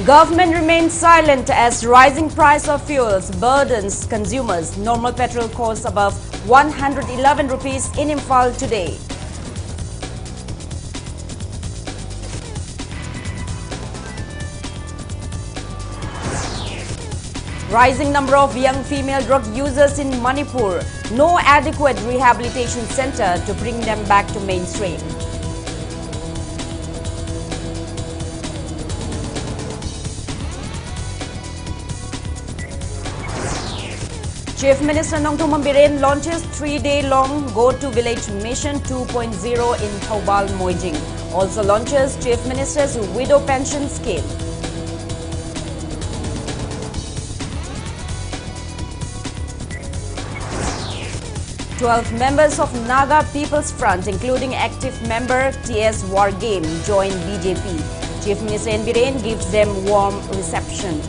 Government remains silent as rising price of fuels burdens consumers. Normal petrol costs above 111 rupees in Imphal today. Rising number of young female drug users in Manipur. No adequate rehabilitation center to bring them back to mainstream. Chief Minister Nongthumam Biren launches 3-day-long Go-to-Village Mission 2.0 in Thoubal, Moijing. Also launches Chief Minister's Widow Pension Scheme. Twelve members of Naga People's Front, including active member T.S. Wargame, join BJP. Chief Minister N. Biren gives them warm reception.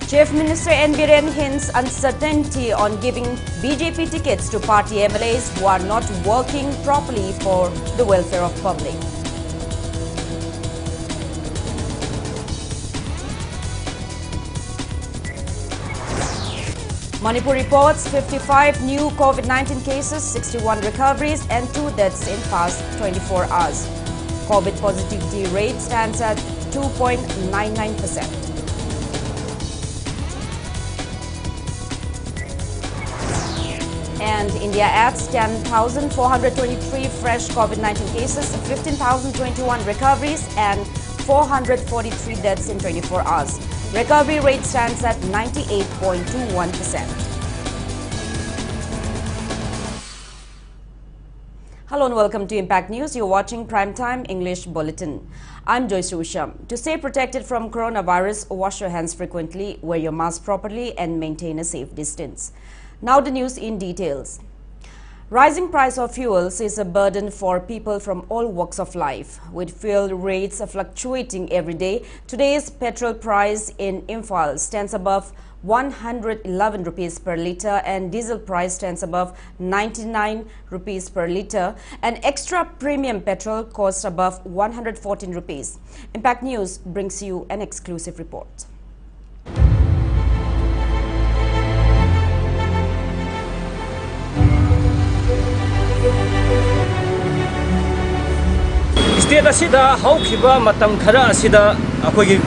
Chief Minister N. Biren hints uncertainty on giving BJP tickets to party MLAs who are not working properly for the welfare of public. Manipur reports 55 new COVID-19 cases, 61 recoveries and 2 deaths in past 24 hours. COVID positivity rate stands at 2.99%. And India adds 10,423 fresh COVID-19 cases, 15,021 recoveries and 443 deaths in 24 hours. Recovery rate stands at 98.21%. Hello and welcome to Impact News. You're watching Primetime English Bulletin. I'm JOYSHREE USHAM. To stay protected from coronavirus, wash your hands frequently, wear your mask properly and maintain a safe distance. Now the news in details. Rising price of fuels is a burden for people from all walks of life. With fuel rates fluctuating every day, today's petrol price in Imphal stands above 111 rupees per litre and diesel price stands above 99 rupees per litre. And extra premium petrol costs above 114 rupees. Impact News brings you an exclusive report. State asida haukiba matam khara asida akogi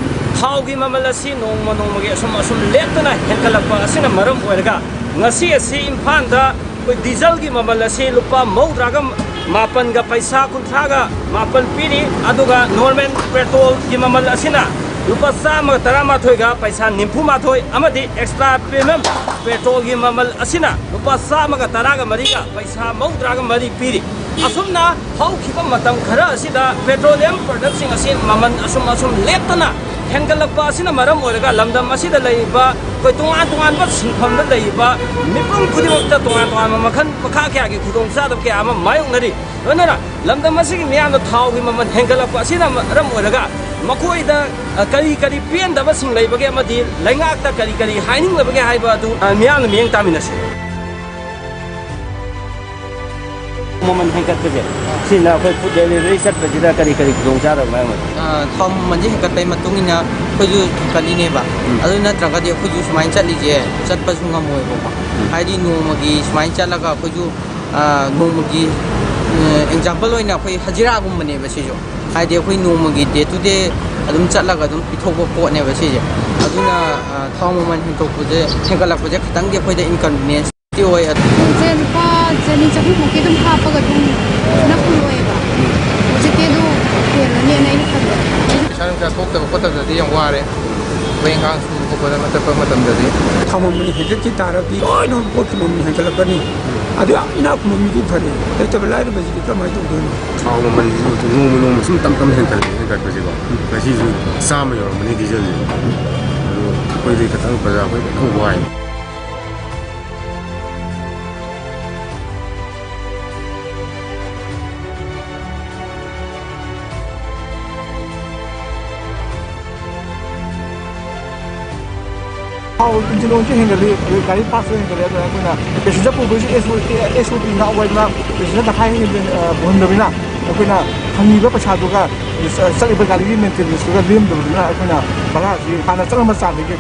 thaugi mamal asi nongma nongmagi asum leptana henkalakpa asina maram oiraga ngasi asi Imphal da koi diesel gi mamal asi lupa maudraga mapan ga paisa kunthraga mapan piri aduga normal petrol gi mamal asina lupa sama tarama thoiga paisa nimpu ma thoi amadi extra premium petrol gi mamal asina lupa sama ga taraga mariga paisa maudraga mari piri asumna haukiba matam khara asida petroleum products sing asin maman asum leptana hengalakpa asina maram oiraga lamdam asida leiba koi tungan ba sinpham da leiba mipum khudimokta tungan makhan pakha kya gi khudong sa da kya ama mayong nari onara lamdam asigi miyamna thaugi maman hengalakpa asina maram oiraga makoi da kari pian da ba sing leiba ge amadi laingak ta kari haining lebage haiba du miyamna miyang taminase moment hengkat beje sina khoi food delivery sat beje da kari khudong cha da mai ma thom manji hengkat pai matungina khoju kali ne ba adu na traga de khoju smain chat lije chat pa sunga moi ba haidi no magi smain chat laga khoju no magi example oina khoi hajira gum mane ba sijo haidi khoi no magi day to day adum chat laga adum pithok po ne ba sije aduna thom moment hengtok puje hengkalak puje khitang de khoi da inconvenience ti oi jen pa jeni chahu moki dum ha pa ga dum na puloi ba jete do ke ne nei khadda san ka thok ta ko ta da yang ware wen kang su ko da mata pa matam da di thamam ni hede ti tara di oi no ko tu ni hangala kani adu ina ko mi di phare te ta bala ba ji ka mai tu do thao ma man nu sum tam hangala ba ji ba ji sa ma yo mani di je ko di ka tang pa ja ko wai How continue to handle gari pass handle kuna pesja ko busi SOP na wai na pesja ta khai bon dobina kuna hangi ba pasha duga sai ba gari maintenance duga lim dobina kuna bara ji hana chang ma sa ni ke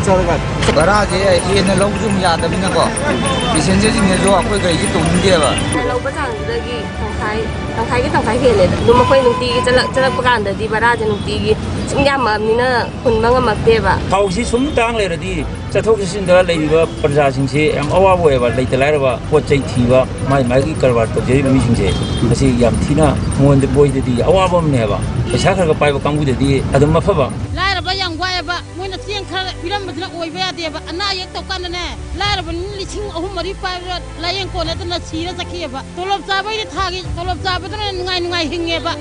chara ga bara je ye na lo zum ya da bina ko passenger ji ne jo akoi gari ji tung de ba lo ba chang da gi tang khai he le nu ma khoi nung ti gi chala pa kan da di bara je nung ti gi sing ya ma ni na kun ma ma te ba thau si sum tang le ra di cha thok sin da le ba praja sing se am awa bo ba le ta lai ba pot chai thi ba mai gi karwar to je mi sing se asi yam thina mon de boy de di awa bo ne ba pesa khar ga pai ba kang bu de di adum ma pha ba lai ra ba yang wai ba moi na tiang khar piram ba na oi ba ya de ba ana yek to kan ne lai ra ba ni ching ahum mari pa la yang ko na ta na chi ra sakhi ba tolop cha ba ni tha gi tolop cha ba na ngai hinge ba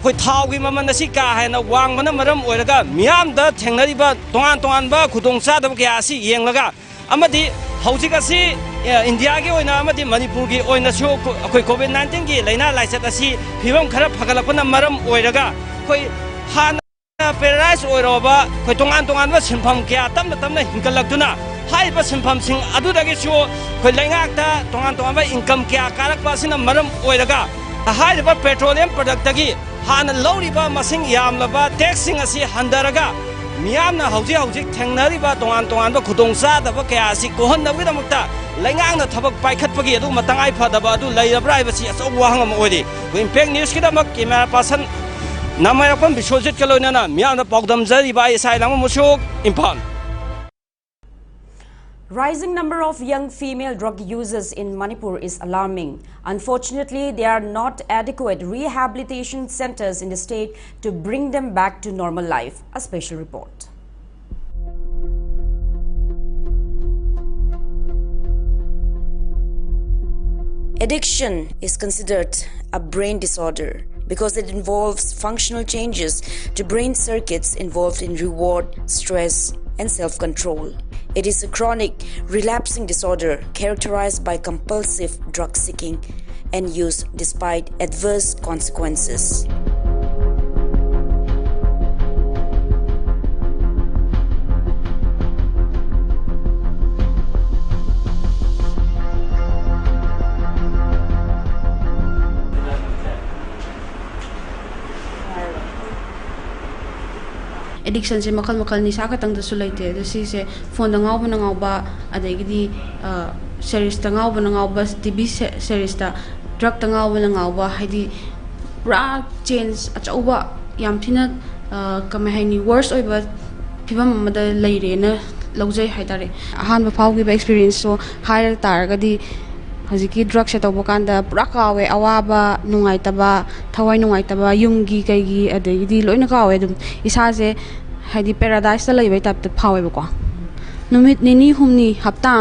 khoi thau gi maman na si ka ha na wang mana maram oiraga miam da thengnari ba tongan ba khudong cha da kya si yeng laga amadi hauji ka si India gi oina amadi Manipur gi oina chu khoi COVID-19 gi laina laisat asi phibam khara phagalapna maram oiraga khoi han paradise oiroba khoi tongan ba simpham kya tamna hinkalaktuna hai ba simpham sing adu dagi chu khoi laingak ta tongan ba income kya karak pa sina maram oiraga hai ba petroleum product gi han loriba masing yamlaba taxing asi handaraga miamna hauji thengnariba tongan ba khudong sa da ba kya asi kohon na wi damukta laingang na thabak paikhat pagi adu matangai phadaba adu lairabra ba si aso wahang am odi impact news ki damak camera person namayapam bisojit kaloina na miamna pogdam jari ba isai lang musuk impal. Rising number of young female drug users in Manipur is alarming. Unfortunately, there are not adequate rehabilitation centers in the state to bring them back to normal life. A special report. Addiction is considered a brain disorder because it involves functional changes to brain circuits involved in reward, stress, and self-control. It is a chronic, relapsing disorder characterized by compulsive drug seeking and use despite adverse consequences. Addiction se makal nisa ka tang da su laite da si se phone da ngau ba adagi series da ngau ba TV series da drug da ngau ba haidi ra change achauba yam thina kama haini worse oi ba phibam ma da leire na logjai haitare ahan ba phau gi ba experience so higher tar ga di haziki drug se tawba kanda pura kawe awaba nungai taba thawai nungai taba yumgi kaigi adagi di loina kawe dum isa se haidi paradise la ibai tap phawe ba ko numit nini humni hafta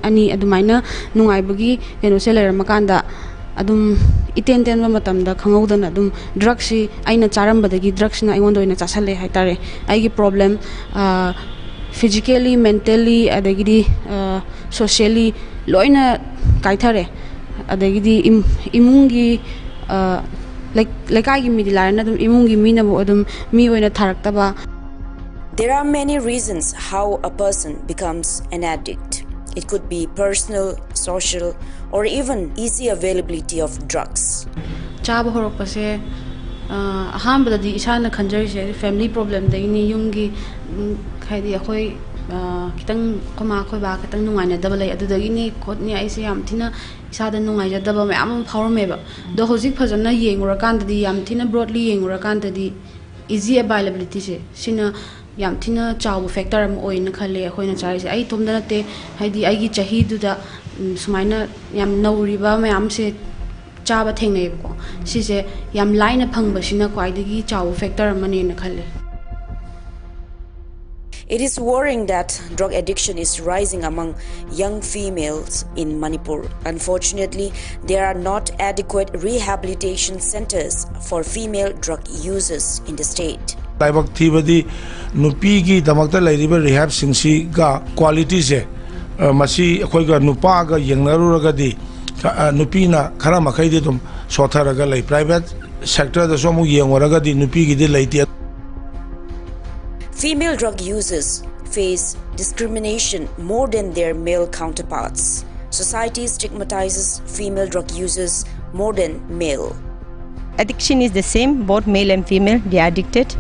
ani adumaina nungai bagi keno se lera makanda adum iten ba matam da khangaudan adum drug si aina charam badagi drugs na aingond oina chasale haitare aigi problem physically mentally adagi socially loina kaithare adagi imungi like I give me the line adum imungi mina bo adum mi oina tharaktaba. There are many reasons how a person becomes an addict. It could be personal, social, or even easy availability of drugs. Chaba horok pase aham bada di isana khanjari se family problem da ini yumgi khaidi akhoi kitang koma khoi ba kitang nungaina daba lai adu da ini khot ni ai se yam thina isada nungai ja daba me am power me ba do hojik phajana yengura kan da di yam thina broadly yengura kan da di easy availability se sina yam thina chaw factor am oin khale khoina chari se ai thomda nate haidi ai gi chahi du da sumaina yam nauriba me am se chaba thengnei ko si se yam line phangba sina kwai dagi chaw factor am ne na khale. It is worrying that drug addiction is rising among young females in Manipur. Unfortunately, there are not adequate rehabilitation centers for female drug users in the state. Laibak thibadi nupi gi damakta lairiba rehab singsi ga quality se masi akhoi ga nupa ga yengnaru ga di Nupina Karamakai Sotaraga private sector the Somu Yangoraga di Nupi di Laitia. Female drug users face discrimination more than their male counterparts. Society stigmatizes female drug users more than male. Addiction is the same, both male and female, they are addicted.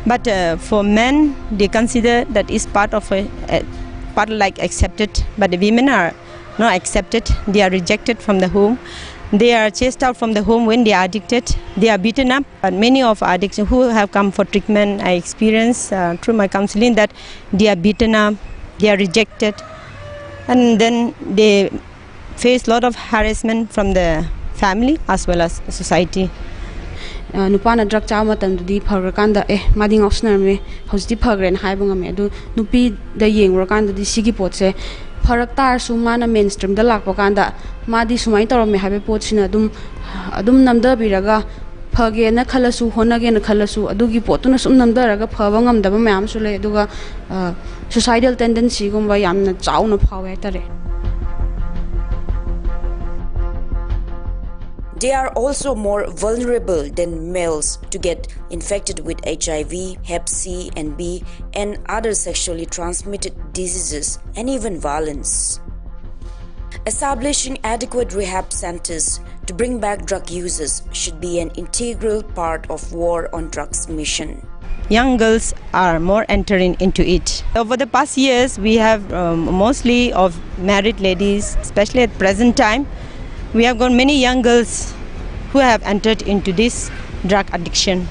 But for men, they consider that is part of part like accepted. But the women are not accepted. They are rejected from the home. They are chased out from the home when they are addicted. They are beaten up. But many of addicts who have come for treatment, I experience through my counseling that they are beaten up, they are rejected, and then they face a lot of harassment from the family as well as society. Nupana drug cha matamdi phagrakanda mading optional me hosdi phagren haibanga me adu nupi da yengrokanda di sigi potse pharak tar su mana mainstream da lakpa kanda madi sumai torom me habe potsina adum namda biraga phage na khalasu honage na khalasu adugi potuna sum namda raga phaba ngamdaba mayam su le aduga suicidal tendency gumba yamna chauna phawe tare. They are also more vulnerable than males to get infected with HIV, Hep C and B, and other sexually transmitted diseases, and even violence. Establishing adequate rehab centers to bring back drug users should be an integral part of War on Drugs mission. Young girls are more entering into it. Over the past years, we have mostly of married ladies, especially at present time. We have got many young girls who have entered into this drug addiction.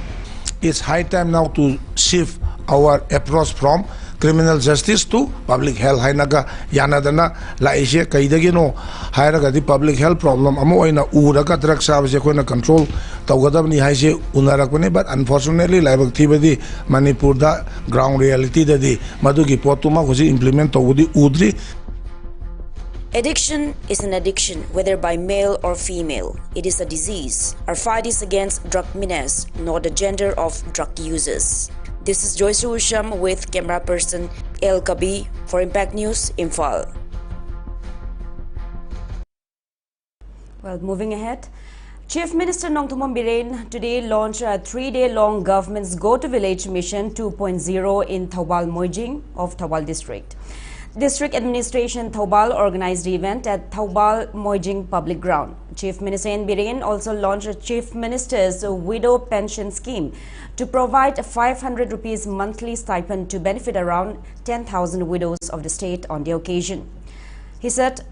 It's high time now to shift our approach from criminal justice to public health. Hainaga yanadana la ishe kaidagino hairaga the public health problem amo oina uraga drug service ko na control tawgadabni haise unarakune, but unfortunately laibak thibadi Manipur da ground reality da di madugi potuma hoji implement tawudi udri. Addiction is an addiction, whether by male or female. It is a disease. Our fight is against drug menace, not the gender of drug users. This is JOYSHREE USHAM with camera person El Kabi for Impact News, Imphal. Well, moving ahead, Chief Minister Nongthumam Biren today launched a 3-day-long government's Go to Village Mission 2.0 in Thoubal Moijing of Thoubal District. District Administration Thoubal organized the event at Thoubal Moijing Public Ground. Chief Minister N. Biren also launched a Chief Minister's Widow Pension Scheme to provide a 500 rupees monthly stipend to benefit around 10,000 widows of the state on the occasion. He said,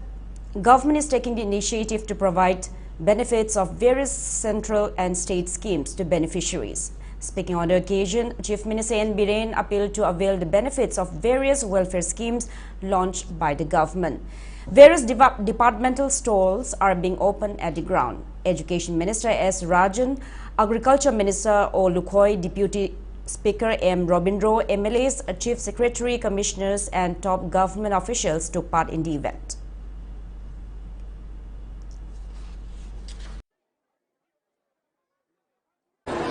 government is taking the initiative to provide benefits of various central and state schemes to beneficiaries. Speaking on the occasion, Chief Minister N. Biren appealed to avail the benefits of various welfare schemes launched by the government. Various departmental stalls are being opened at the ground. Education Minister S. Rajan, Agriculture Minister O. Lukhoi, Deputy Speaker M. Robindro, MLAs, Chief Secretary, Commissioners and top government officials took part in the event.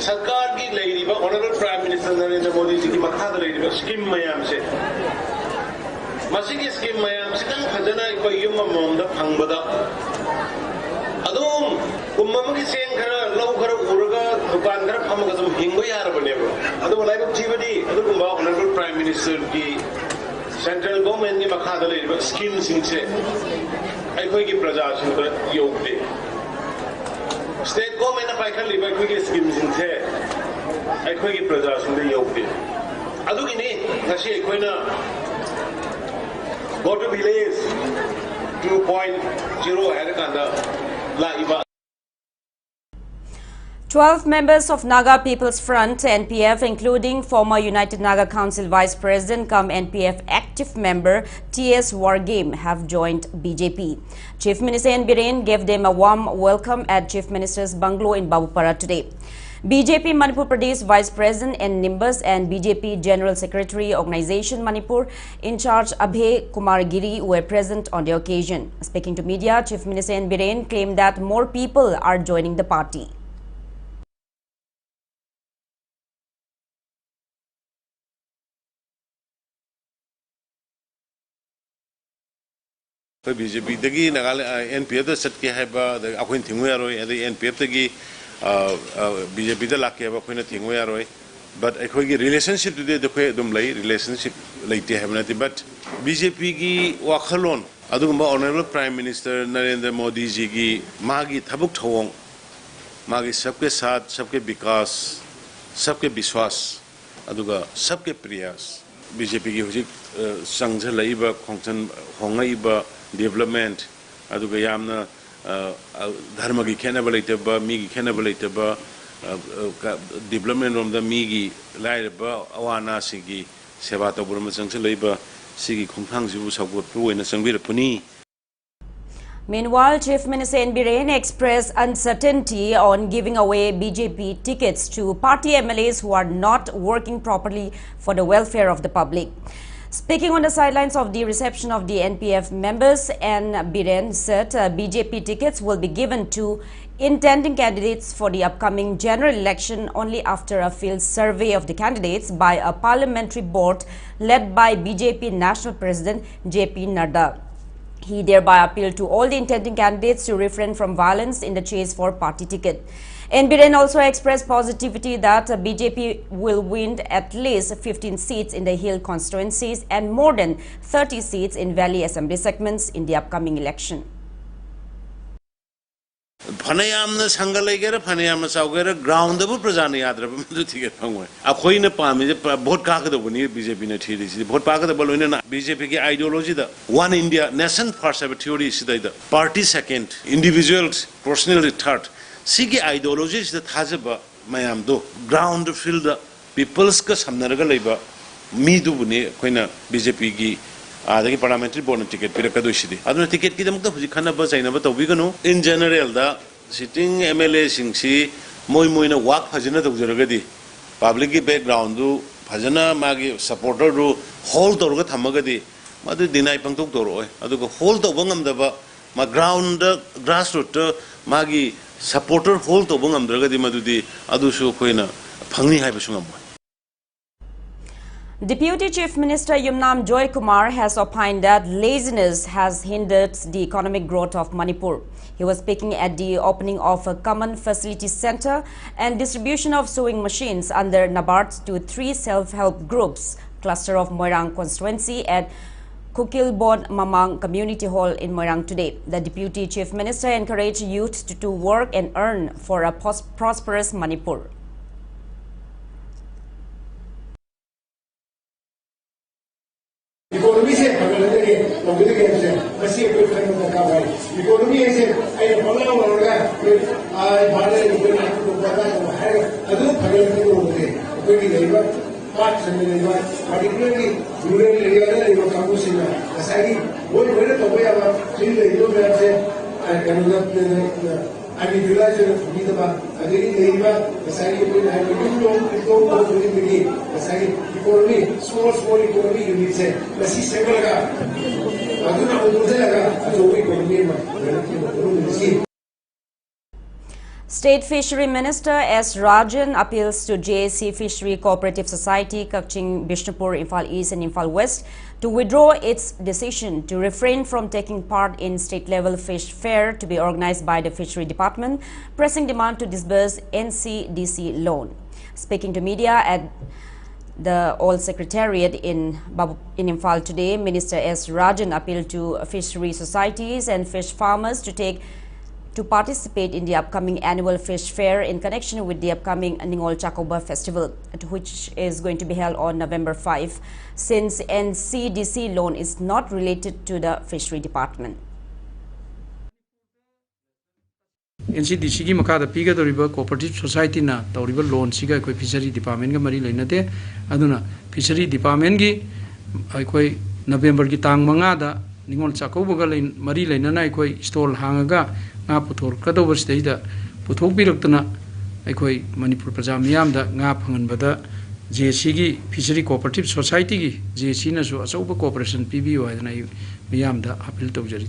सरकार की लेरिबा honourable prime minister Narendra Modi ji की मखाद लेरिबा scheme मयाम से मसिगी scheme मयाम से तंग खजना कोई yum ममदा फंगबदा अदुम कुम्मम की सेन खरा लौ खरा उरगा दुकान खरा फमगा सम हिंगो यार बनेबो अदु लाइब जीवदी अदु कुम्बा ऑनरेबल प्राइम मिनिस्टर की सेंट्रल गवर्नमेंट की मखाद लेरिबा स्कीम सिंग से अखोई की प्रजा सिंग योगदे State government of Paikali by quick schemes in Te. I quick brothers in the Yopi. Adugini, Nashi Quina go to village 2.0 Harakanda Laiva. 12 members of Naga People's Front, NPF, including former United Naga Council Vice President cum NPF active member T.S. Wargame, have joined BJP. Chief Minister N. Biren gave them a warm welcome at Chief Minister's bungalow in Babupara today. BJP Manipur Pradesh Vice President N. Nimbus and BJP General Secretary Organization Manipur in charge Abhay Kumar Giri were present on the occasion. Speaking to media, Chief Minister N. Biren claimed that more people are joining the party. BJP dagi NPF da sat ke haiba da akhoi thingwe aroi adi NPF dagi BJP da lakke ba khoina thingwe aroi but akhoi gi relationship de de khoi dum lai relationship laite haibna ti but BJP gi wakhalon adugumba honorable prime minister Narendra Modi ji gi magi thabuk thawong magi sabke sath sabke vikas sabke vishwas aduga sabke prayas BJP gi hujik sangja laiba khongchan hongai development aduga yamna dharma gi khena balaite ba mi gi khena balaite ba development rom da mi gi lai ba awana sigi seba to burma sangse laiba sigi khongthang jibu sagot puina sangbir puni. Meanwhile, Chief Minister N. Biren expressed uncertainty on giving away BJP tickets to party MLAs who are not working properly for the welfare of the public. Speaking on the sidelines of the reception of the NPF members, N. Biren said BJP tickets will be given to intending candidates for the upcoming general election only after a field survey of the candidates by a parliamentary board led by BJP National President J.P. Nadda. He thereby appealed to all the intending candidates to refrain from violence in the chase for party ticket. N. Biren also expressed positivity that BJP will win at least 15 seats in the Hill constituencies and more than 30 seats in Valley Assembly segments in the upcoming election. Phanayamna sangalegera phanayamna saugera ground bu prajana yadra bu ticket phangoi akhoi na pami je vote ka da buni BJP na thiri si vote pa ka da boloi na BJP ki ideology da one India nation first have theory sidai da party second individuals personally third sigi ideology is the thajaba mayam do ground field the people's ka samnaraga leiba mi du buni koina BJP gi adagi parliamentary board ticket piraka do sidi aduna ticket ki damta huji khana ba chaina ba tobi ganu in general da sitting MLA singsi moi na work phajina dojaraga di public ki background du phajana magi supporter ru hold torga thamaga di madu dinai pangtok toroi aduga hold to bangam da ba ma ground grassroots magi supporter hold to bangam draga di madu di adusu koina phangni hai basungam. Deputy Chief Minister Yumnam Joy Kumar has opined that laziness has hindered the economic growth of Manipur. He was speaking at the opening of a common facility center and distribution of sewing machines under NABARD to 3 self-help groups, cluster of Moirang constituency at Kukilbon Mamang Community Hall in Moirang today. The Deputy Chief Minister encouraged youth to work and earn for a prosperous Manipur. Economy se pagalaga logidage se masi ko kan ka bai economy se ay pala wala ay bhare ko na ko pata ko hai adu pagalaga ko hote ko ki leiba part se leiba particularly rural area la leiba kamu sina asai wo wala to ya ba sin leiba me se ay kanu da I mean, realize that we the again leiba asai ko na ay ko ko begin asai economy small economy unit se masi se laga adu na uduse laga adu economy ma State Fishery Minister S. Rajan appeals to JSC Fishery Cooperative Society, Kakching, Bishnupur, Imphal East and Imphal West to withdraw its decision to refrain from taking part in state-level fish fair to be organized by the Fishery Department, pressing demand to disburse NCDC loan. Speaking to media at the All Secretariat in Imphal today, Minister S. Rajan appealed to fishery societies and fish farmers to participate in the upcoming annual fish fair in connection with the upcoming Ningol Chakoba festival, which is going to be held on November 5, since NCDC loan is not related to the fishery department. NCDC की मकादा पीगा तोरिबा cooperative society ना तोरिबा loan सिगा कोई fishery department का मरी लेनते अदुना fishery department की कोई नवंबर की तांग मंगादा निगोल चाकोबगा मरी लेना कोई स्टॉल हांगा nga puthor kadawar sida puthok birakna aikoi manipur praja miyam da nga phanganbada JC gi fishery cooperative society gi JC na so asauba cooperation PBO adna miyam da appeal tawjari.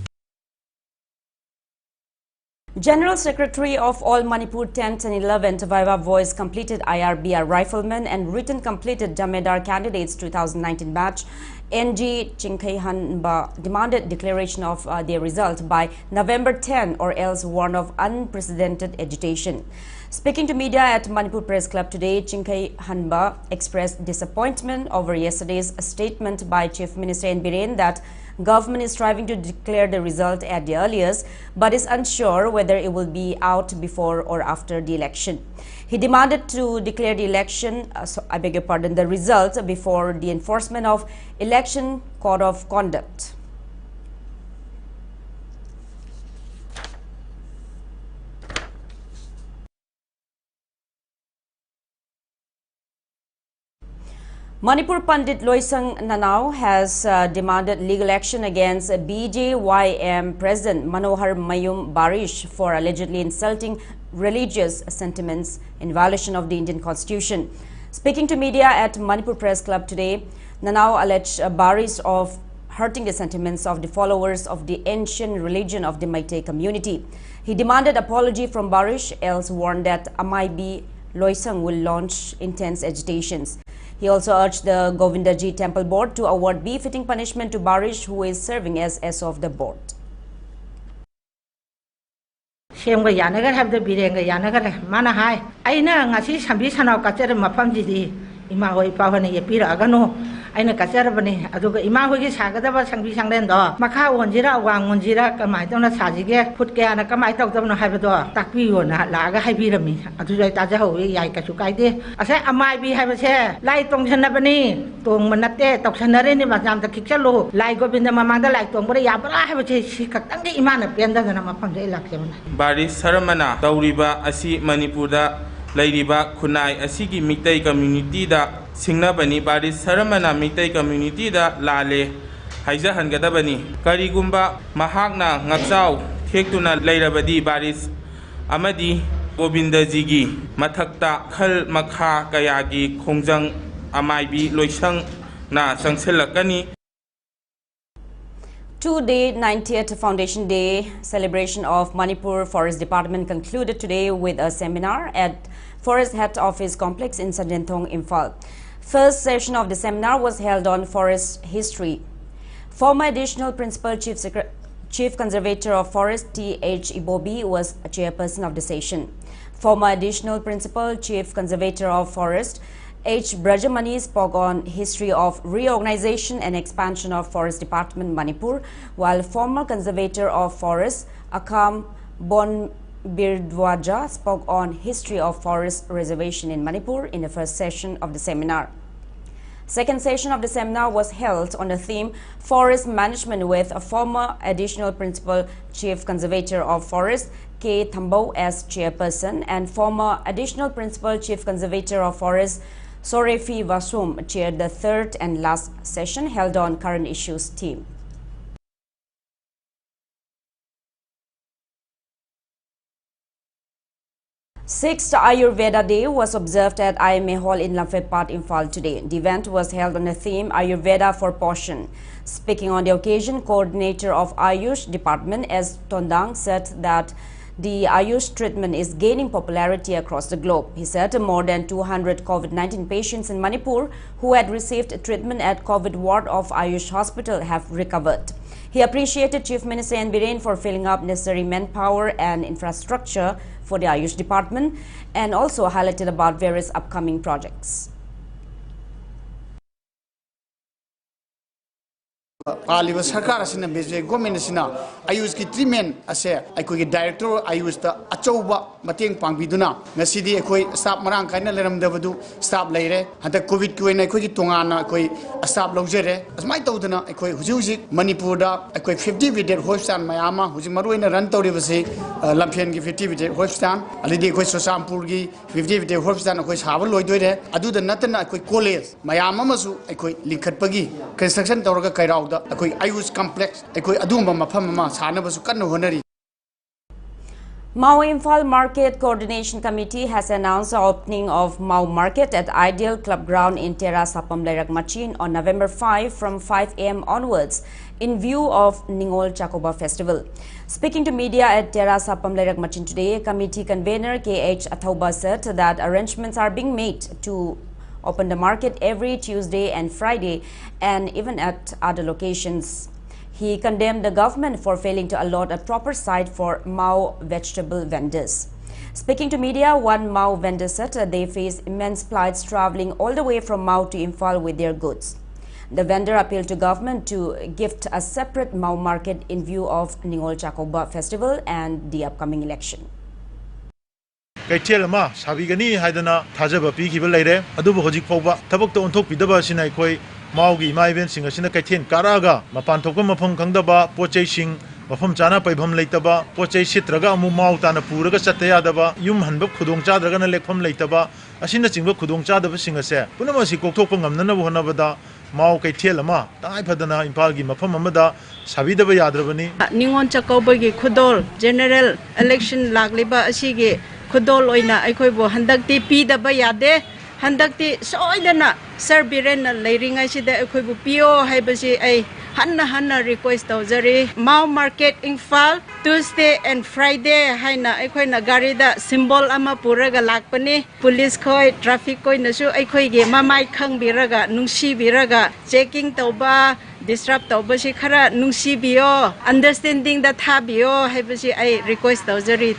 General Secretary of all Manipur 10th and 11th Viva Voice completed IRBR rifleman and written completed Jamedar candidates 2019 batch NG Chingkai Hanba demanded declaration of their result by November 10 or else warned of unprecedented agitation. Speaking to media at Manipur Press Club today, Chingkai Hanba expressed disappointment over yesterday's statement by Chief Minister N. Biren that government is striving to declare the result at the earliest, but is unsure whether it will be out before or after the election. He demanded to declare the election, the result before the enforcement of election code of conduct. Manipur Pandit Loisang Nanau has demanded legal action against BJYM President Manohar Mayum Barish for allegedly insulting religious sentiments in violation of the Indian Constitution. Speaking to media at Manipur Press Club today, Nanau alleged Barish of hurting the sentiments of the followers of the ancient religion of the Meitei community. He demanded apology from Barish, else warned that MIB Loisang will launch intense agitations. He also urged the Govindaji Temple Board to award befitting punishment to Barish, who is serving as of the board. Shemga yanagar have the birenga yanagar mana hai. Aina ngasi sambi sanau kacer mapam jidi ima hoi pavane yepira agano. Aina kacer bani aduga ima hoi sagada ba sangbi sanglen do. Maka onjira wang onjira kamai tona sajige put ke ana kamai tok tabno hai do. Takpi yona laga hai birami. Adujai taja hoi yai kasukai de. Asa amai bi hai base lai tong sana bani tong manate tok sanare ni macam tak kikalo lai Govinda mamanda lai tong bore ya bara hai base sikak tangge imana penda dana mapam de lak semana. Bari saramana tauriba asi Manipurda lairiba khunai asigi mitai community da singnabani bari saramana mitai community da lale haija hangadabani karigumba mahakna ngachau thektuna lairabadi baris amadi Govindaji gi mathakta khal makha kayagi khongjang amaibi loisang na sangselakani. Two-day 90th Foundation Day celebration of Manipur Forest Department concluded today with a seminar at Forest Head Office Complex in Sandenthong, Imphal. First session of the seminar was held on forest history. Former Additional Principal Chief Conservator of Forest T.H. Ibobi was a chairperson of the session. Former Additional Principal Chief Conservator of Forest H. Brajamani spoke on history of reorganization and expansion of Forest Department Manipur, while former Conservator of Forest Akam Bonbirdwaja spoke on history of forest reservation in Manipur in the first session of the seminar. Second session of the seminar was held on the theme Forest Management with a former Additional Principal Chief Conservator of Forest K. Thambo as chairperson and former Additional Principal Chief Conservator of Forest Sorefi Vasum chaired the third and last session held on current issues theme. Sixth Ayurveda Day was observed at IMA Hall in Lamphepart, Imphal today. The event was held on the theme Ayurveda for Portion. Speaking on the occasion, Coordinator of Ayush Department S. Tondang said that the Ayush treatment is gaining popularity across the globe. He said more than 200 COVID-19 patients in Manipur who had received treatment at COVID ward of Ayush Hospital have recovered. He appreciated Chief Minister N. Biren for filling up necessary manpower and infrastructure for the Ayush department and also highlighted about various upcoming projects. Aliva Sarkar asina beje government asina Ayush ki treatment ase aikoi director Ayush ta achouba mateng pangbiduna ngasidi aikoi staff marang kaina leramdabadu staff leire handa covid ki oina aikoi ki tongana aikoi staff lojere asmai tawdana aikoi huji Manipur da aikoi 50 bedded hospital mayama huji maruina run tawribase Lamphen ki 50 bedded hospital alidi aikoi Sosampur ki 50 bedded hospital aikoi sabal loidoire aduda natana aikoi college mayama masu aikoi linkhatpagi construction tawraga kairau Ayush complex Mau Imphal Market Coordination Committee has announced the opening of Mau Market at Ideal Club Ground in Tera Sapam Lairak Machin on November 5 from 5 a.m. onwards in view of Ningol Chakoba Festival. Speaking to media at Tera Sapam Lairak Machin today, committee convener K.H. Athauba said that arrangements are being made to open the market every Tuesday and Friday, and even at other locations. He condemned the government for failing to allot a proper site for Mao vegetable vendors. Speaking to media, one Mao vendor said they face immense plights traveling all the way from Mao to Imphal with their goods. The vendor appealed to government to gift a separate Mao market in view of Ningol Chakoba festival and the upcoming election. Kaitiel ma sabigani haidana thajaba pikiba leire adubu hojik fawba thabakta onthok pidaba sinai khoi Maogi ma event singa sina kaithen karaga mapan thokba mafam khangdaba pochei sing mafam chana paibham leitaba pochei sitraga amu Mao tana puraga chatte yadaba yum hanba khudong chadraga na lekham leitaba asina chingba khudong chadaba singa se punama si kokthokpa ngamnana honabada Mao kaitiel ma tai phadana Imphal gi mafam amada sabidaba yadrabani Ningon Chakoba gi khudol general election lagliba asigi khudol oina aikhoibo handakti pidaba yade handakti soidana sir biren leiringa sida aikhoibu pio haibasi ai hanna request tawjari Mao market Imphal Tuesday and Friday haina aikhoina garida symbol ama puraga lakpani police khoi traffic koi nasu aikhoi ge mamai khangbiraga nungsi biraga checking tawba disrupt tawba si khara nungsi bio understanding da thabio haibasi ai request tawjari.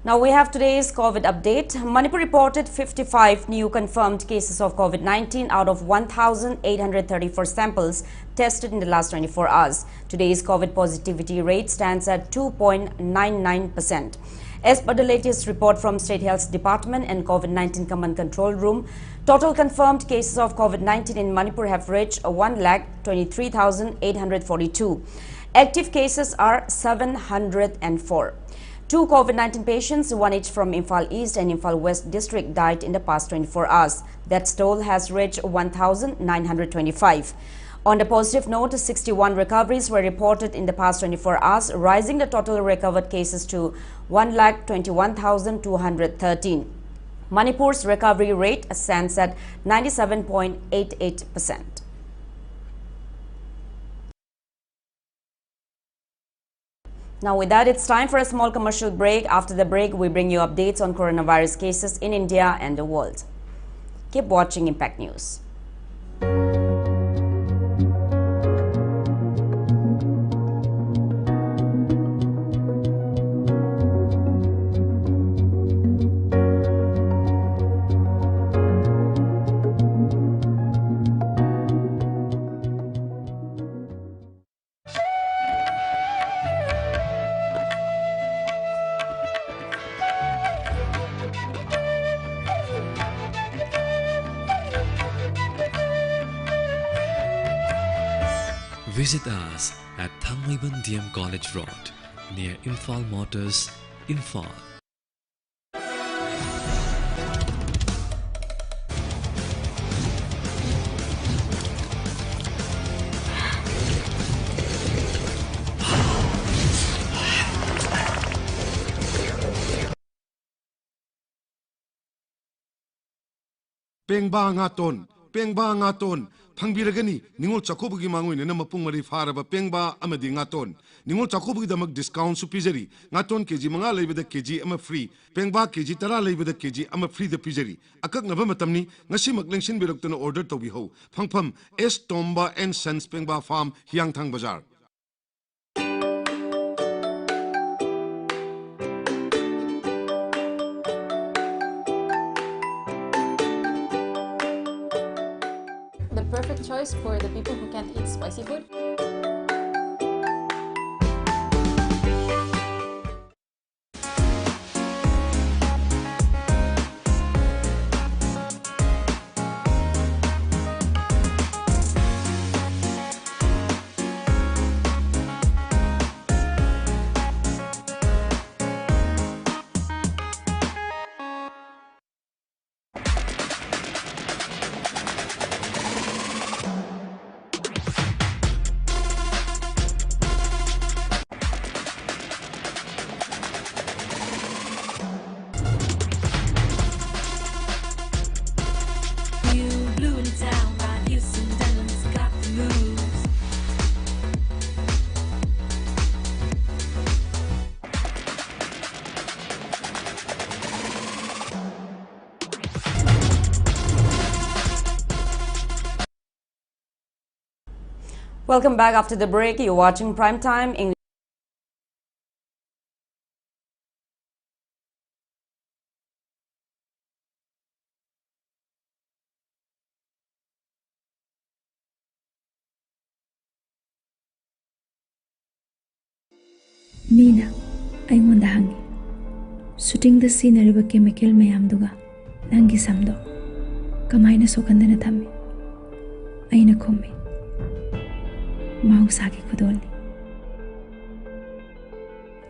Now we have today's COVID update. Manipur reported 55 new confirmed cases of COVID-19 out of 1,834 samples tested in the last 24 hours. Today's COVID positivity rate stands at 2.99%. As per the latest report from State Health Department and COVID-19 Command Control Room, total confirmed cases of COVID-19 in Manipur have reached 1,23,842. Active cases are 704. Two COVID-19 patients, one each from Imphal East and Imphal West district, died in the past 24 hours. That toll has reached 1,925. On the positive note, 61 recoveries were reported in the past 24 hours, rising the total recovered cases to 1,21,213. Manipur's recovery rate stands at 97.88%. Now with that, it's time for a small commercial break. After the break, we bring you updates on coronavirus cases in India and the world. Keep watching Impact News. Visit us at Thangmaiban DM College Road, near Imphal Motors, Imphal. Pengba ngaton Pangbiragani, Ningol Chakobugi Manguin, and Namapungari Faraba, Pengba, Amadi Ngaton, Ningol Chakobugi Damak discount supizeri, Ngaton Keji Manga labor the Keji, I'm a free, Pengba Keji Tara labor the Keji, I'm a free the pizeri. Akak Navamatamni, Nashimak Lingshin Birokton order to be ho, Pangpam, S. Tomba and Sons Pengba Farm, Hyang Tang Bazaar. The perfect choice for the people who can't eat spicy food. Welcome back after the break. You're watching Primetime English. Mina, I want the hangi. Shooting the scenery ba chemical mayam duga. Nangi samdo. Kamaina sokandana thami. Aina komi. Mausagi kudoli.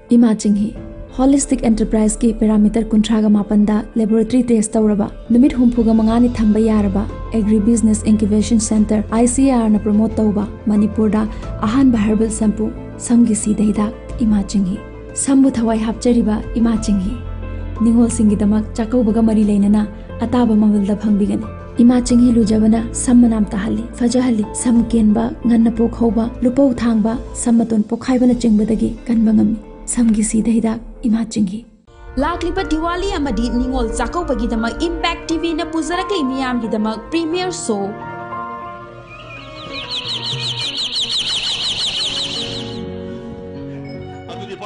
Imagine he. Holistic Enterprise ki parameter kuntraga mapanda laboratory test tawraba numit humpuga mangani thamba yaraba agribusiness incubation center ICR na promote tawba Manipur da ahanba herbal shampoo samgi sidaida Imagine he sambu thawai hapchariba Imagine he ningol singi damak chakaubaga mari leinana ataba mamalda phangbigani Imagine he lujabana sammanam tahali fajahali sam kenba nganna pokhoba lupau thangba sammaton pokhaibana chengbadagi kanbangami samgi sidaida Imagine he Laklipa Diwali amadi ningol chakauba damak Impact TV na puzaraka imiyam damak premiere show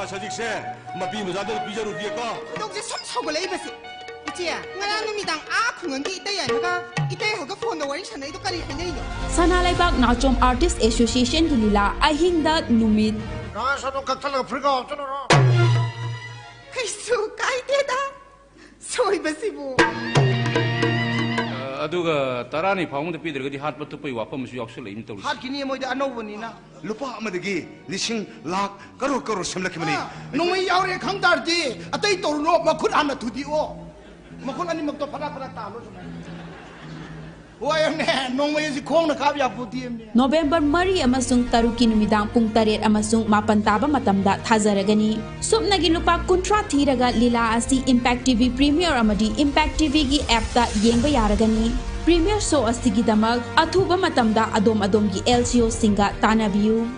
사직세 마비 무자들 비자로 비에까 동지 섬서고 레이버시 이지야 nga랑 numidang khungangi itayanaga itayhaga phone wari sanai do kari khanei Sana Laibak Nachom Artist Association gilila ahingda numit na sano kakthalaga phriga chonora kaisu kaiteda soibasibu aduga tarani phawng de pidirgadi hat patu pai wapam su yaksel im tawli hat kini moida anobani na lupa amadagi lising lakh karo samlakimani nungmai yaure khangdardi atai torno makhut ana thudi o makhut ani makto phara talo November Mari amasung taruki numidang pung taret amasung mapan taba matamda thazaragani sumnagi lupa kuntra thiraga lila asi Impact TV Premier amadi Impact TV gi app ta yengba yaragani Premier show asigi damak athuba matamda adom gi LCO singa tanabiu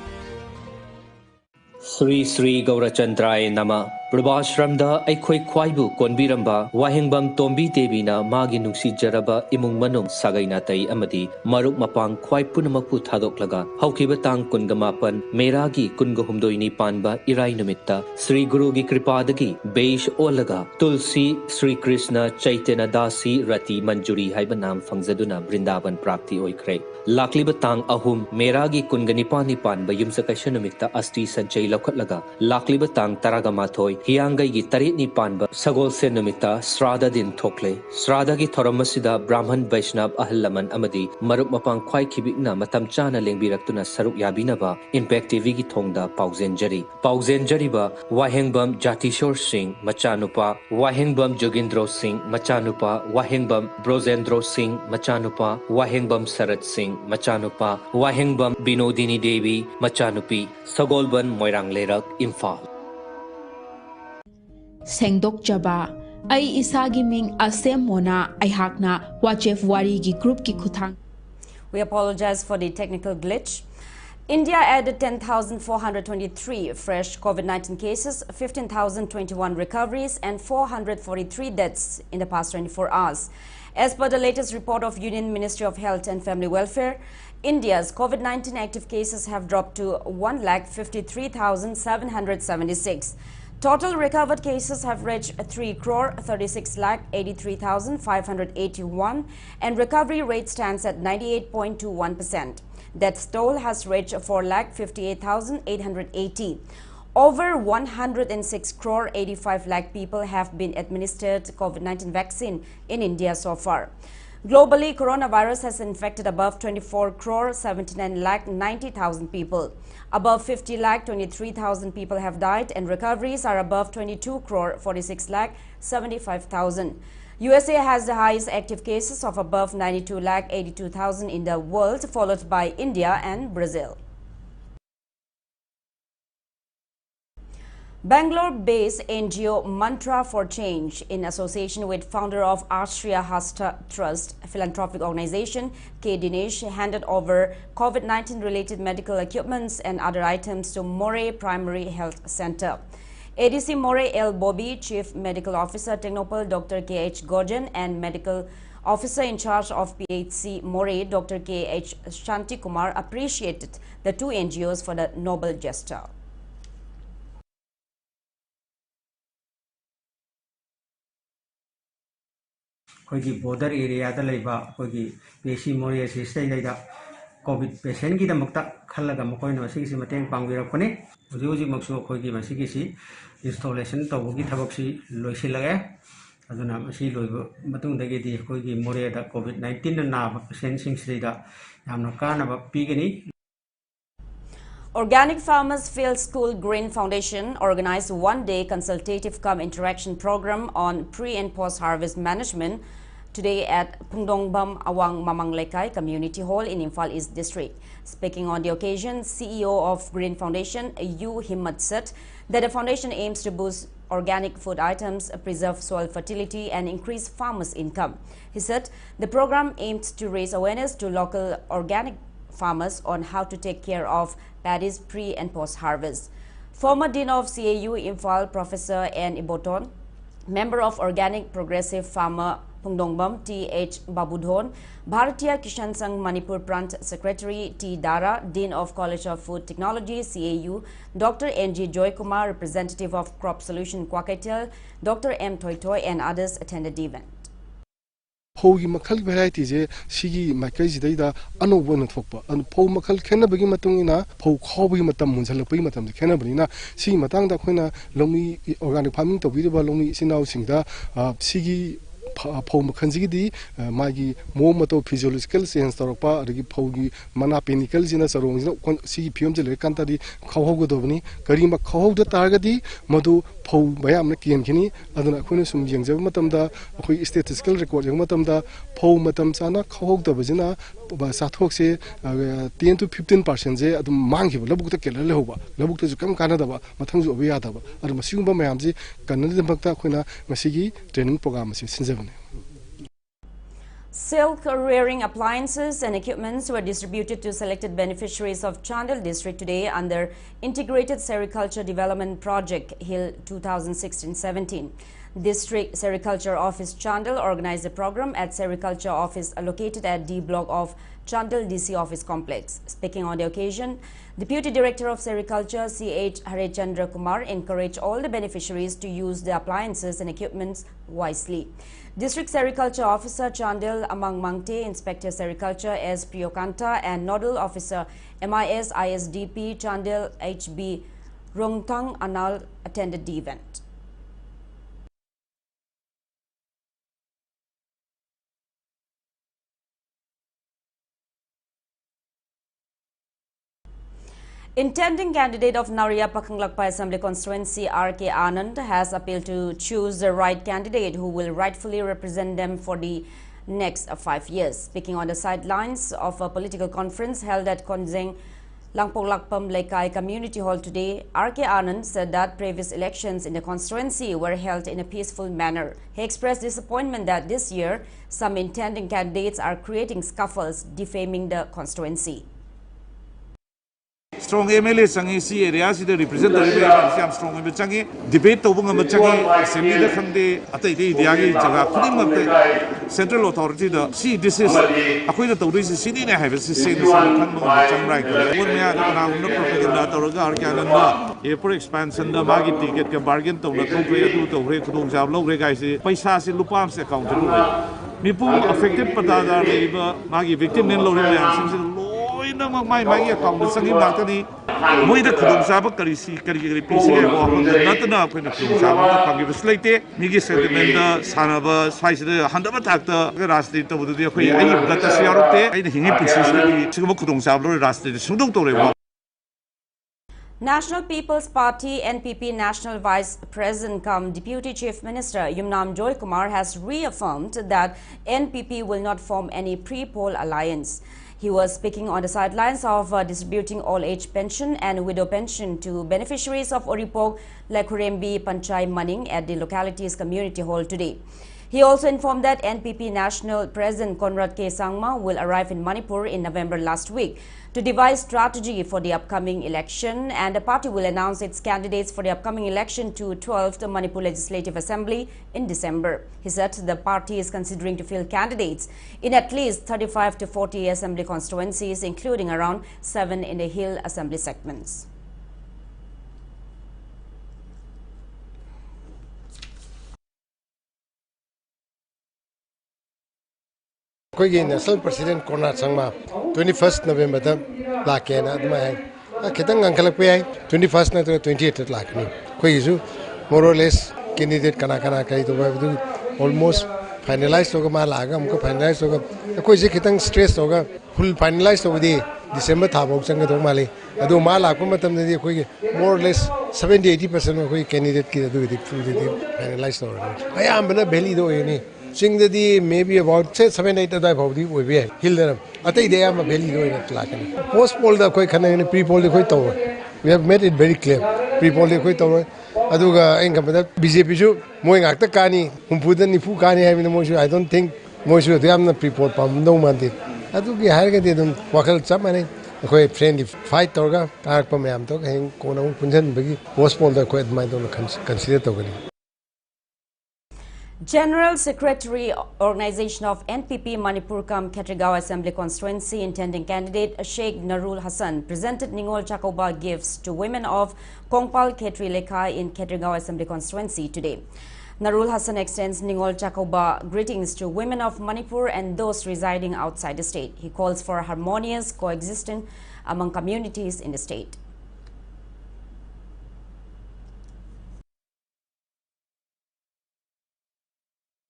Sri Gaurachandray Nama Prabhashramda Aikhoi Khwaibu Konbiramba Wahengbam Tombi Devina Magi Nungsi Jaraba Imung Manung Sagainatai Amadi Maruk Mapang Khwai Punamapu Thadoklaga Haukiba Tang Kungamapan Meragi Kungahumdoini Panba Irai Numitta Sri Guru Gi Kripadagi Beish Olaga Tulsi Sri Krishna Chaitanya Dasi Rati Manjuri Haiba Nam Fangzaduna Brindavan Prapti Oikre Lakliba Tang Ahum Meragi Kunganipani Panba Yumsakashanumita Asti Sanchay Lokatlaga Lakliba Tang Taragamathoi Hiyangai gi tarit ni panba sagol se numita Srada din thokle Srada gi thoramasida Brahman Vaishnav Ahallaman amadi marup mapang khwai khibikna matam chana lengbiraktuna saruk yabinaba Impact TV gi thongda pauzenjari ba Wahengbam Jatishor Singh machanupa Wahengbam Jogindro Singh machanupa Wahengbam Brozendro Singh machanupa Wahengbam Sarat Singh machanupa Wahengbam Binodini Devi machanupi Sagolban Moirang Lerak Imphal Sengdok Jaba Ai Isagi Ming Asem Mona Aihakna Wachef Wari gi group ki khutang. We apologize for the technical glitch. India added 10,423 fresh COVID-19 cases, 15,021 recoveries and 443 deaths in the past 24 hours. As per the latest report of Union Ministry of Health and Family Welfare, India's COVID-19 active cases have dropped to 1,53,776. Total recovered cases have reached 3,36,83,581 and recovery rate stands at 98.21%. Death toll has reached 4,58,880. Over 106 crore 85 lakh people have been administered COVID-19 vaccine in India so far. Globally, coronavirus has infected above 24 crore 79 lakh 90,000 people. Above 50 lakh 23,000 people have died and recoveries are above 22 crore 46 lakh 75,000. USA has the highest active cases of above 92 lakh 82,000 in the world, followed by India and Brazil. Bangalore-based NGO Mantra for Change, in association with founder of Ashriya Hasta Trust philanthropic organization K. Dinesh, handed over COVID-19 related medical equipments and other items to Moray Primary Health Center. ADC More L. Bobby, Chief Medical Officer Technopol Dr. K.H. Gorjan, and Medical Officer in charge of PHC More, Dr. K.H. Shanti Kumar, appreciated the two NGOs for the noble gesture. border area da laiba PHC More state da COVID patient ki damakta khalaga makoi no sigi mateng pangwirakpani uji maksu masigi installation tawgi thabaksi loisilage aduna masi loiba matung dagi di More da COVID-19 na patient sing da yamna kana ba pigani. Organic Farmers Field School Green Foundation organized one-day consultative interaction program on pre- and post-harvest management today at Pungdongbam Awang Mamanglekai Community Hall in Imphal East District. Speaking on the occasion, CEO of Green Foundation, U. Himmat, said that the foundation aims to boost organic food items, preserve soil fertility, and increase farmers' income. He said the program aimed to raise awareness to local organic farmers on how to take care of paddy's pre- and post-harvest. Former Dean of CAU Imphal, Professor N. Iboton, member of Organic Progressive Farmer Pungdongbam, T.H. Babudhon, Bharatiya Kishan Sangh Manipur Prant Secretary T. Dara, Dean of College of Food Technology, CAU, Dr. N.G. Joy Kumar, representative of Crop Solution Kwakaitel, Dr. M. Toy, and others attended the event. Pogi makal variety je sigi makai jida ano bona thokpa an po makal khena bagi matungina po khobi matam munjalapai matam khena banina sigi matang da khoina lomi organic farming to bi ba lomi sinau singda sigi Pau Makanzigi, Magi, Momato physiological sense, Toropa, Rigi Pogi, Mana Penicals in a Sarong, see Piumjel Cantadi, Kahogodovni, Karima Kaho the Targadi, Madu, Pau Bayamaki and Kini, Adana Kunusum Yang Matamda, statistical record Matamda, Pau Matamsana, Kahog the Vazina, Sathoxe, 10 to 15% at the Mangi, Labukta Kelehova, Labukta to come Canada, Matanzu Viataba, and Masumba Mayamzi, Canada Bakta Kuna, Masigi, training program since. Silk rearing appliances and equipments were distributed to selected beneficiaries of Chandel district today under Integrated Sericulture Development Project Hill 2016-17. District Sericulture Office Chandel organized the program at Sericulture Office located at D block of Chandel DC Office Complex. Speaking on the occasion, Deputy Director of Sericulture C.H. Harechandra Kumar encouraged all the beneficiaries to use the appliances and equipments wisely. District Sericulture Officer Chandel Amang Mangte, Inspector Sericulture S. Priyokanta, and Nodal Officer MIS ISDP Chandel HB Rongtang Anal attended the event. Intending candidate of Naria Pakanglakpa Assembly Constituency R.K. Anand has appealed to choose the right candidate who will rightfully represent them for the next 5 years. Speaking on the sidelines of a political conference held at Konzeng Langpolakpam Lekai Community Hall today, R.K. Anand said that previous elections in the constituency were held in a peaceful manner. He expressed disappointment that this year some intending candidates are creating scuffles, defaming the constituency. Strong MLA changi si area si the representative am strong MLA changi debate to bunga changi assembly da khangde atai dei diagi jaga khuding mak central authority da si this is akoi da tawri si sini ne have si sen khang bunga chang right ko or me na un propaganda tawra ar kya na airport expansion da magi ticket ka bargain to na thok re adu to re khudong jab lo re gai si paisa si lupam se account ru Manipur affected patadar leiba magi victim nen lo re am sim my account sangi martani moida khudong saba kari pisi ko natna ko khudong saba pangi beslite migi sentiment da sanaba size da handaba takta rasti to budu khoi ai gata siarute ai hingi pisi sigmo khudong saba rasti sudong to re. National People's Party NPP National Vice President cum Deputy Chief Minister Yumnam Joy Kumar has reaffirmed that NPP will not form any pre-poll alliance. He was speaking on the sidelines of distributing all-age pension and widow pension to beneficiaries of Oripok, Lekurembi, Panchai, Maning at the locality's community hall today. He also informed that NPP National President Conrad K. Sangma will arrive in Manipur in November last week to devise strategy for the upcoming election, and the party will announce its candidates for the upcoming election to 12th Manipur Legislative Assembly in December. He said the party is considering to field candidates in at least 35 to 40 assembly constituencies, including around 7 in the hill assembly segments. Koigi National President Conrad Sangma 21st November da lakena adma hai khitang angkalak pe hai 21st na 28th lakni koigi su more or less candidate kana kai to ba almost finalized hoga ma laga हमको finalized hoga कोई से खितंग stress होगा full finalized होगा दी December था बहुत संग तो माले अदो मा लाको मतलब नहीं कोई more or less 70-80% में कोई candidate की तो दी finalized होगा आया हम बना पहली दो ये नहीं Sing the maybe about 7-8 of the will be Hilder. I think they are a very low. Post poll the quick and pre poll the quick over. We have made it very clear. Pre poll the quick over. Aduga income that BJP moving actor Kani, whom put the Nifu Kani having the motion. I don't think most of them the pre poll pump no money. Aduki Harrigan Wakal Samani, a quite friendly fight Torga, Tarpam talking, Kona Punjan Bigi, post poll the quiet mind on consider token. General Secretary Organization of NPP Manipur Kam Khetrigao Assembly Constituency intending candidate Sheikh Narul Hassan presented Ningol Chakoba gifts to women of Kongpal Khetri Lekha in Khetrigao Assembly Constituency today. Narul Hassan extends Ningol Chakoba greetings to women of Manipur and those residing outside the state. He calls for harmonious coexistence among communities in the state.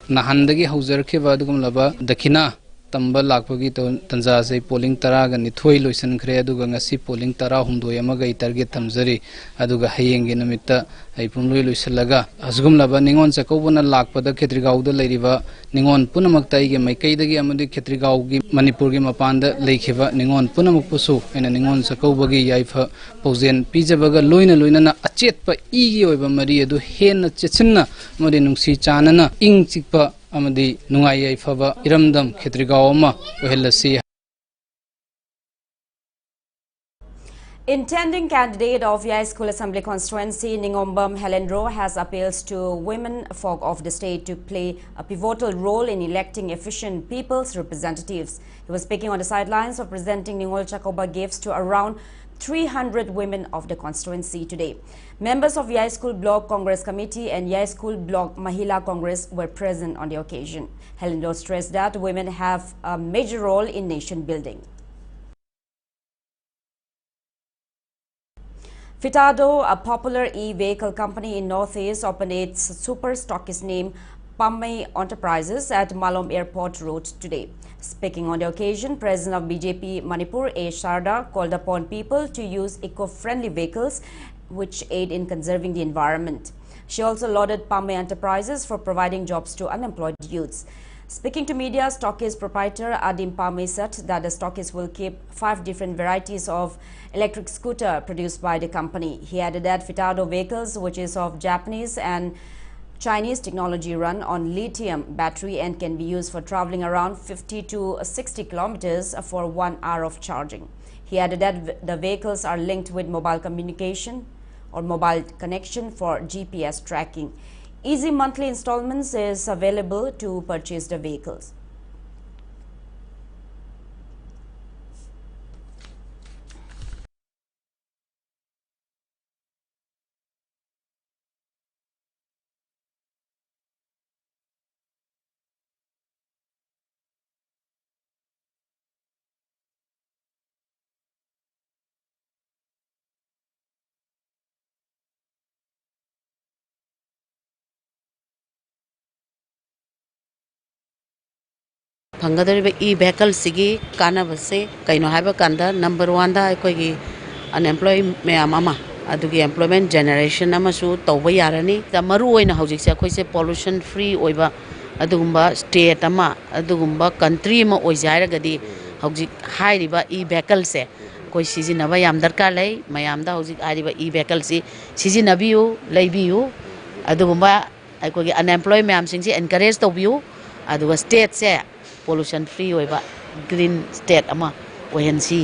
Nahandagi Hauserke Vadugum Lava, Dakina, Tamba Lakpagi Tanzaze, polling Taraga, Nitoi Luisan Creaduga, Nasi, polling Tara, Hundo Yamaga, Target Tamzari, Aduga Haying in Amita, Ipumlu Luisalaga, Asgum Lava, Ningon Sakobana Lakpada, Ketrigau, the Ladiva, Ningon Punamaktai, Maikaidagi Amadi Ketrigaugi, Manipurgi Mapanda, Lakeva, Ningon Punamupusu, and Ningon Sakobagi Yaifa, Posen, Pizabaga, Luina, Achetpa, Ego, Maria, do Hen, Chechina, Modinungsi Chanana, Ing Chikpa. Amadi Nungaya Fava Iramdam Ketrigaoma Uhelasi. Intending candidate of Yai School Assembly Constituency Ningombam Helendro has appeals to women folk of the state to play a pivotal role in electing efficient people's representatives. He was speaking on the sidelines of presenting Ningol Chakoba gifts to around 300 women of the constituency today. Members of Yai School Block Congress Committee and Yai School Block Mahila Congress were present on the occasion. Helendo stressed that women have a major role in nation building. Fitado, a popular e-vehicle company in Northeast, opened its super stockist named Pammay Enterprises at Malom Airport Road today. Speaking on the occasion, President of BJP Manipur, A. Sharda, called upon people to use eco-friendly vehicles which aid in conserving the environment. She also lauded Pammay Enterprises for providing jobs to unemployed youths. Speaking to media, stockist proprietor Adim Pammay said that the stockist will keep 5 different varieties of electric scooter produced by the company. He added that Fitado vehicles, which is of Japanese and Chinese technology, run on lithium battery and can be used for traveling around 50 to 60 kilometers for 1 hour of charging. He added that the vehicles are linked with mobile communication or mobile connection for GPS tracking. Easy monthly installments is available to purchase the vehicles. Fangadariba e-vehicle sigi kana base kaino haiba kanda number 1 da aikogi unemployed mama adugi employment generation amasu tawba yarani da maru oina hojik se akoi se pollution free oiba adugumba state ama adugumba country ma oijaira gadi hojik hairiba e-vehicle se koi sizinaba yam darkar lei mayam da hojik hairiba e-vehicle si sizinabiu leibiu adugumba ꯑꯩꯈꯣꯏꯒꯤ unemployed ꯃꯌꯥꯝꯁꯤꯡꯁꯤ encourage ꯇꯧꯕꯤꯌꯨ ꯑꯗꯨꯒ ꯁ꯭ꯇꯦꯠꯁꯦ pollution free ꯑꯣꯏꯕ green state ꯑꯃ ꯑꯣꯏꯍꯟꯁꯤ.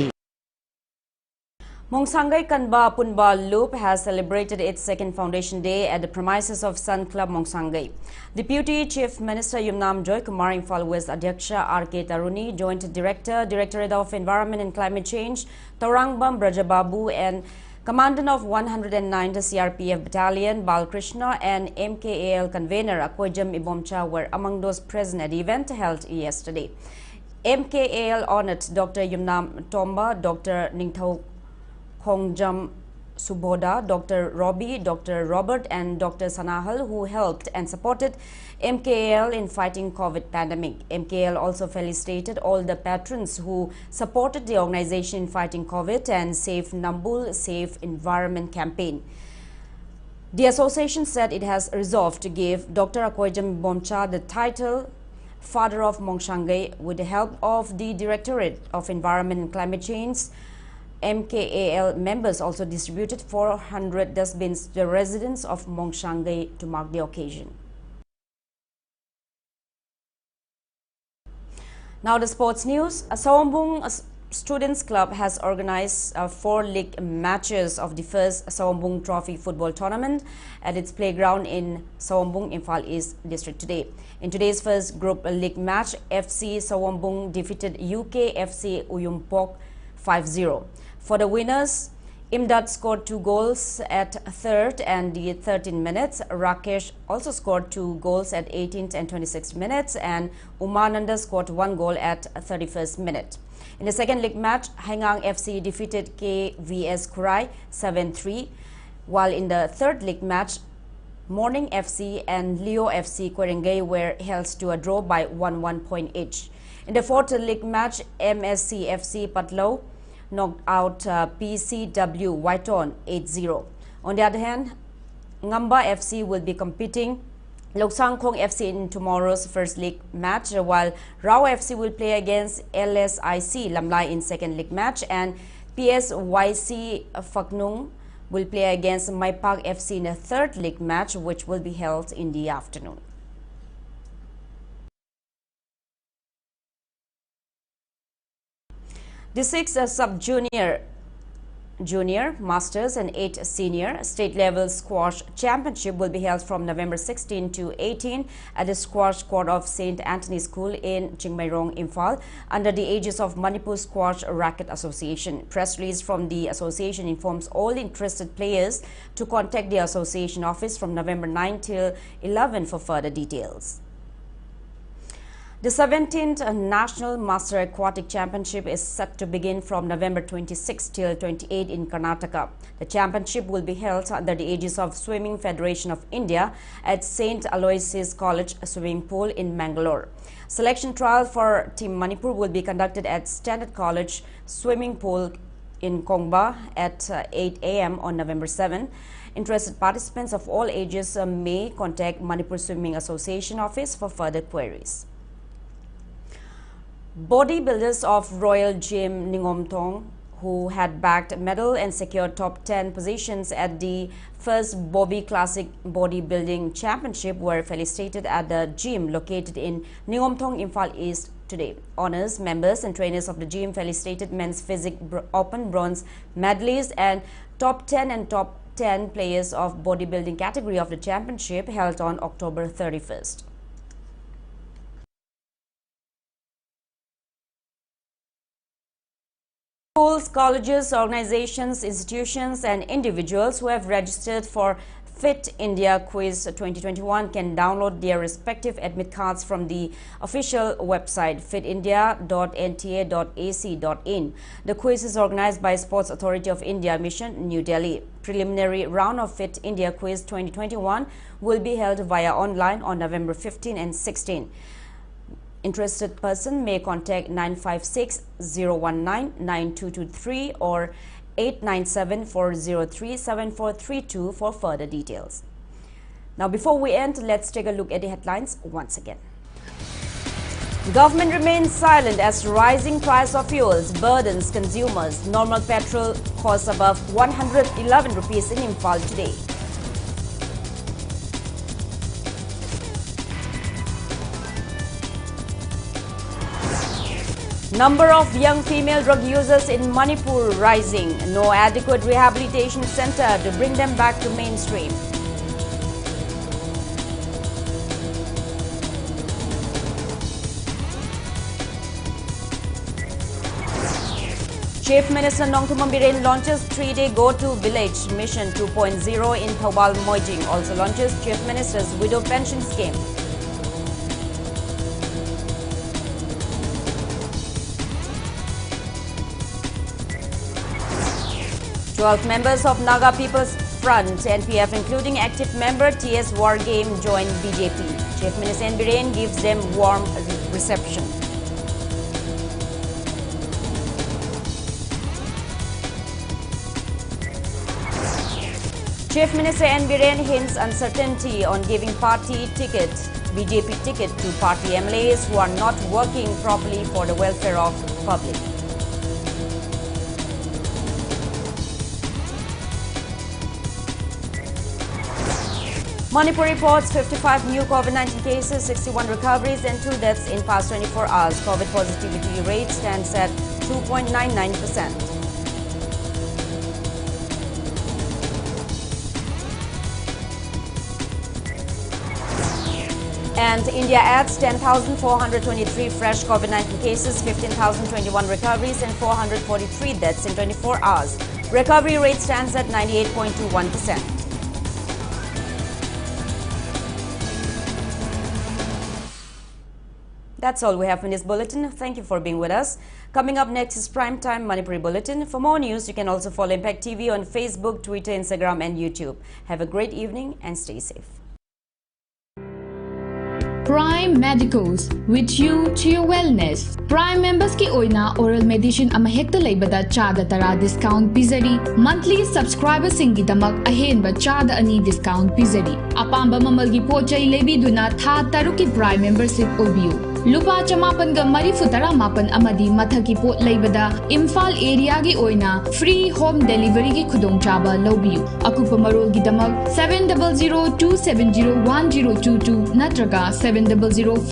Mongsangai Kanba Punba Loop has celebrated its second foundation day at the premises of Sun Club Mongsangai. Deputy Chief Minister Yumnam Joy Kumar Imphal West Adhyaksha R.K. Taruni, Joint Director, Directorate of Environment and Climate Change, Taurangbam Brajababu, and Commandant of 109th CRPF Battalion, Balkrishna, and MKAL convener Akwejam Ibomcha were among those present at the event held yesterday. MKAL honored Dr. Yumnam Tomba, Dr. Ningthau Khongjam Suboda, Dr. Robbie, Dr. Robert, and Dr. Sanahal, who helped and supported MKAL in fighting COVID pandemic. MKAL also felicitated all the patrons who supported the organization in fighting COVID and Safe Nambul Safe Environment campaign. The association said it has resolved to give Dr. Akwejam Bomcha the title Father of Mongsangai with the help of the Directorate of Environment and Climate Change. MKAL members also distributed 400 dustbins to the residents of Mongsangai to mark the occasion. Now the sports news. Sawambung Students Club has organized 4 league matches of the first Sawambung Trophy football tournament at its playground in Sawambung, Imphal East District today. In today's first group league match, FC Sawambung defeated UK FC Uyumpok 5-0. For the winners, Imdad scored 2 goals at 3rd and the 13 minutes. Rakesh also scored 2 goals at 18th and 26th minutes, and Umananda scored 1 goal at 31st minute. In the second league match, Hangang FC defeated KVS Kurai 7-3, while in the third league match, Morning FC and Leo FC Kwerengay were held to a draw by 1-1 point each. In the fourth league match, MSC FC Patlo knocked out PCW Whiteon 8-0. On the other hand, Ngamba FC will be competing Loksangkhong FC in tomorrow's first league match, while Rao FC will play against LSIC Lamlai in second league match, and PSYC Phaknung will play against Maipak FC in a third league match, which will be held in the afternoon. The 6 sub-junior, junior, masters and 8 senior state-level squash championship will be held from November 16 to 18 at the squash court of St. Anthony School in Chingmairong, Imphal, under the aegis of Manipur Squash Racket Association. Press release from the association informs all interested players to contact the association office from November 9 till 11 for further details. The 17th National Master Aquatic Championship is set to begin from November 26 till 28 in Karnataka. The championship will be held under the aegis of Swimming Federation of India at St. Aloysius College Swimming Pool in Mangalore. Selection trial for Team Manipur will be conducted at Standard College Swimming Pool in Kongba at 8 a.m. on November 7. Interested participants of all ages may contact Manipur Swimming Association office for further queries. Bodybuilders of Royal Gym Ningomtong, who had bagged medal and secured top 10 positions at the first Bobby Classic Bodybuilding Championship, were felicitated at the gym located in Ningomtong, Imphal East today. Honors, members and trainers of the gym felicitated men's physique open bronze medalists and top 10 and top 10 players of bodybuilding category of the championship held on October 31st. Schools, colleges, organizations, institutions, and individuals who have registered for Fit India Quiz 2021 can download their respective admit cards from the official website fitindia.nta.ac.in. The quiz is organized by Sports Authority of India Mission, New Delhi. Preliminary round of Fit India Quiz 2021 will be held via online on November 15 and 16. Interested person may contact 956-019-9223 or 897-403-7432 for further details. Now, before we end, let's take a look at the headlines once again. Government remains silent as rising price of fuels burdens consumers. Normal petrol costs above 111 rupees in Imphal today. Number of young female drug users in Manipur rising. No adequate rehabilitation center to bring them back to mainstream. Chief Minister Nongthumam Biren launches 3-day Go-To Village Mission 2.0 in Thobal Moijing. Also launches Chief Minister's Widow Pension Scheme. Twelve members of Naga People's Front (NPF), including active member TS Wargame, join BJP. Chief Minister N. Biren gives them warm reception. Chief Minister N. Biren hints uncertainty on giving party ticket, BJP ticket to party MLAs who are not working properly for the welfare of public. Manipur reports 55 new COVID-19 cases, 61 recoveries and 2 deaths in past 24 hours. COVID positivity rate stands at 2.99%. And India adds 10,423 fresh COVID-19 cases, 15,021 recoveries and 443 deaths in 24 hours. Recovery rate stands at 98.21%. That's all we have in this bulletin. Thank you for being with us. Coming up next is Primetime Manipuri Bulletin. For more news, you can also follow Impact TV on Facebook, Twitter, Instagram and YouTube. Have a great evening and stay safe. Prime Medicals, with you to your wellness. Prime members ki oina oral medicine ama hekta leibada chada tara discount pizari. Monthly subscribers singi damak ahenba chada ani discount pizari. Apamba mamalgi pochai lebi duna tha taruki Prime membership obiu. Lupa chamapan ga marifutara mapan amadi mathaki pot leibada Imphal area gi oina free home delivery gi khudong chaba lobiu. Akupa marol gi damak 700-270-1022 natraga 700